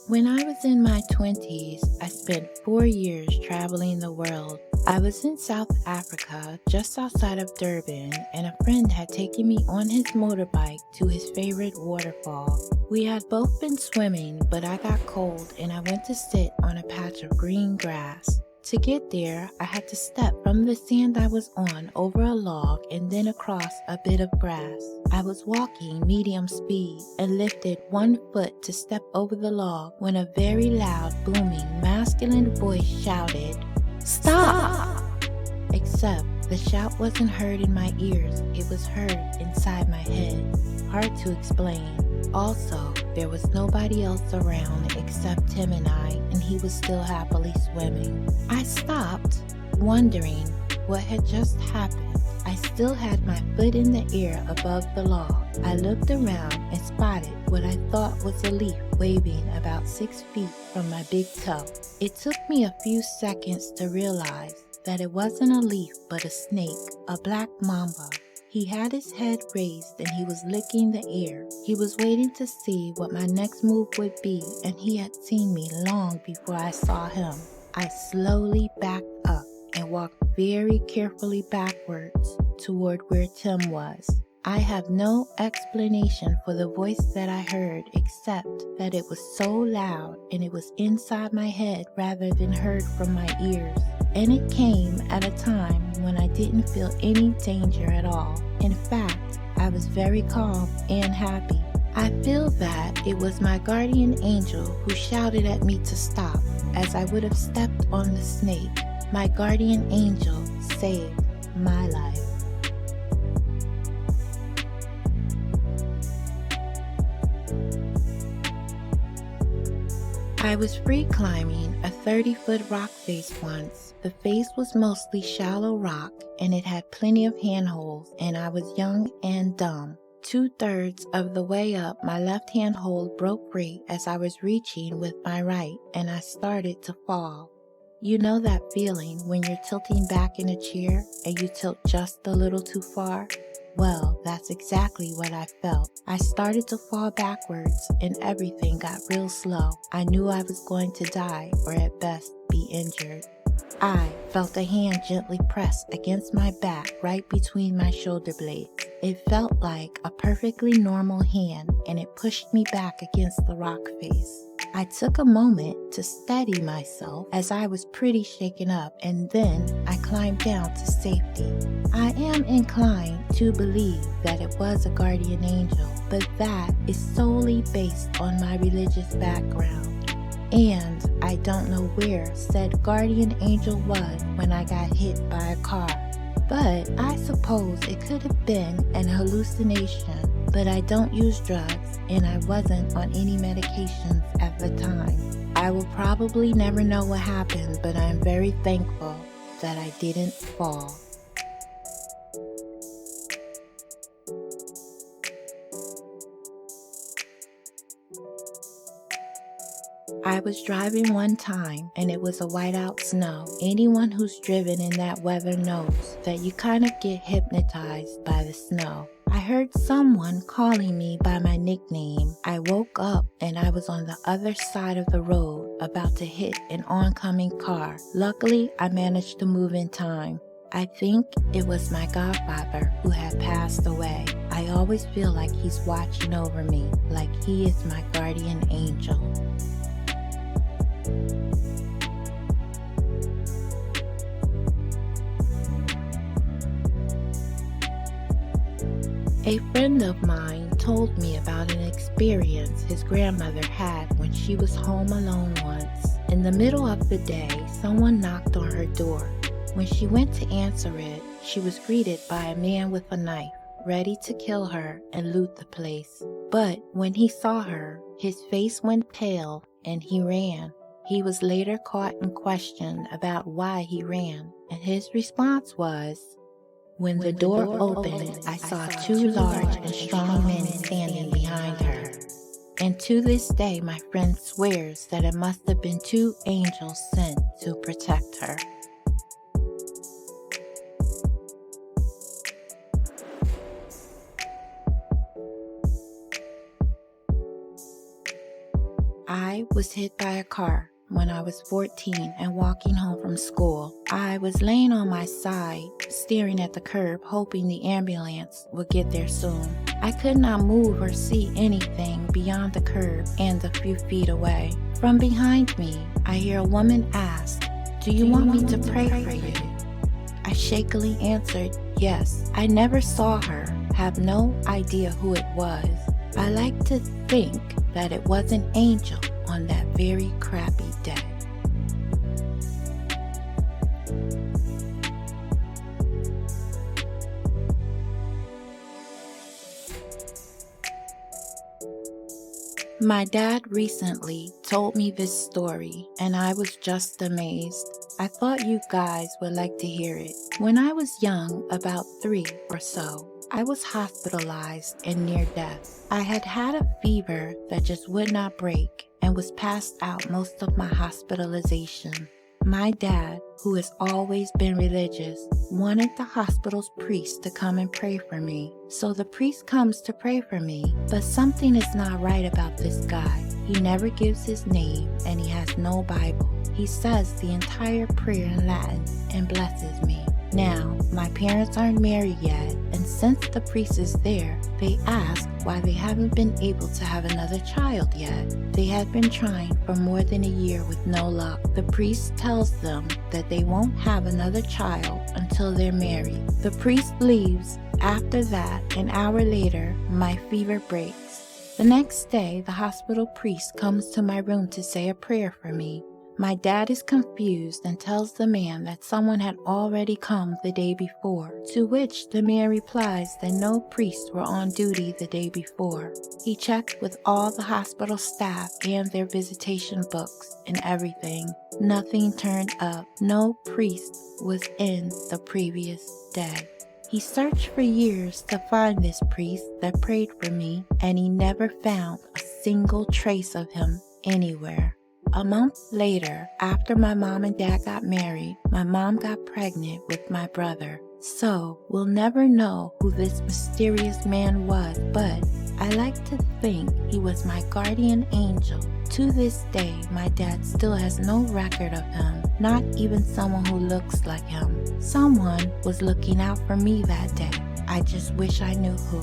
When I was in my 20s, I spent 4 years traveling the world. I was in South Africa, just outside of Durban, and a friend had taken me on his motorbike to his favorite waterfall. We had both been swimming, but I got cold and I went to sit on a patch of green grass. To get there, I had to step from the sand I was on over a log and then across a bit of grass. I was walking medium speed and lifted one foot to step over the log when a very loud, booming, masculine voice shouted, "Stop!" Except the shout wasn't heard in my ears, it was heard inside my head. Hard to explain. Also, there was nobody else around except him and he was still happily swimming. I stopped, wondering what had just happened. I still had my foot in the air above the log. I looked around and spotted what I thought was a leaf waving about 6 feet from my big toe. It took me a few seconds to realize that it wasn't a leaf but a snake, a black mamba. He had his head raised and he was licking the air. He was waiting to see what my next move would be, and he had seen me long before I saw him. I slowly backed up and walked very carefully backwards toward where Tim was. I have no explanation for the voice that I heard except that it was so loud and it was inside my head rather than heard from my ears. And it came at a time when I didn't feel any danger at all. In fact, I was very calm and happy. I feel that it was my guardian angel who shouted at me to stop, as I would have stepped on the snake. My guardian angel saved my life. I was free climbing a 30-foot rock face once. The face was mostly shallow rock and it had plenty of handholds, and I was young and dumb. 2/3 of the way up, my left handhold broke free as I was reaching with my right, and I started to fall. You know that feeling when you're tilting back in a chair and you tilt just a little too far? Well, that's exactly what I felt. I started to fall backwards and everything got real slow. I knew I was going to die or at best be injured. I felt a hand gently press against my back right between my shoulder blades. It felt like a perfectly normal hand and it pushed me back against the rock face. I took a moment to steady myself as I was pretty shaken up, and then I climbed down to safety. I am inclined to believe that it was a guardian angel, but that is solely based on my religious background. And I don't know where said guardian angel was when I got hit by a car. But I suppose it could have been an hallucination, but I don't use drugs and I wasn't on any medications at the time. I will probably never know what happened, but I am very thankful that I didn't fall. I was driving one time and it was a whiteout snow. Anyone who's driven in that weather knows that you kind of get hypnotized by the snow. I heard someone calling me by my nickname. I woke up and I was on the other side of the road about to hit an oncoming car. Luckily, I managed to move in time. I think it was my godfather who had passed away. I always feel like he's watching over me, like he is my guardian angel. A friend of mine told me about an experience his grandmother had when she was home alone once. In the middle of the day, someone knocked on her door. When she went to answer it, she was greeted by a man with a knife, ready to kill her and loot the place. But when he saw her, his face went pale and he ran. He was later caught and questioned about why he ran, and his response was, "When the door opened, I saw two large and strong men standing behind her." And to this day, my friend swears that it must have been two angels sent to protect her. I was hit by a car when I was 14 and walking home from school. I was laying on my side, staring at the curb, hoping the ambulance would get there soon. I could not move or see anything beyond the curb and a few feet away. From behind me, I hear a woman ask, "Do you want me to pray for you?" I shakily answered, "Yes." I never saw her, have no idea who it was. I like to think that it was an angel on that very crappy day. My dad recently told me this story, and I was just amazed. I thought you guys would like to hear it. When I was young, about 3 or so, I was hospitalized and near death. I had had a fever that just would not break and was passed out most of my hospitalization. My dad, who has always been religious, wanted the hospital's priest to come and pray for me. So the priest comes to pray for me, but something is not right about this guy. He never gives his name and he has no Bible. He says the entire prayer in Latin and blesses me. Now, my parents aren't married yet, and since the priest is there, they ask why they haven't been able to have another child yet. They had been trying for more than a year with no luck. The priest tells them that they won't have another child until they're married. The priest leaves. After that, an hour later, my fever breaks. The next day, the hospital priest comes to my room to say a prayer for me. My dad is confused and tells the man that someone had already come the day before, to which the man replies that no priests were on duty the day before. He checked with all the hospital staff and their visitation books and everything. Nothing turned up. No priest was in the previous day. He searched for years to find this priest that prayed for me, and he never found a single trace of him anywhere. A month later, after my mom and dad got married, my mom got pregnant with my brother. So, we'll never know who this mysterious man was, but I like to think he was my guardian angel. To this day, my dad still has no record of him, not even someone who looks like him. Someone was looking out for me that day. I just wish I knew who.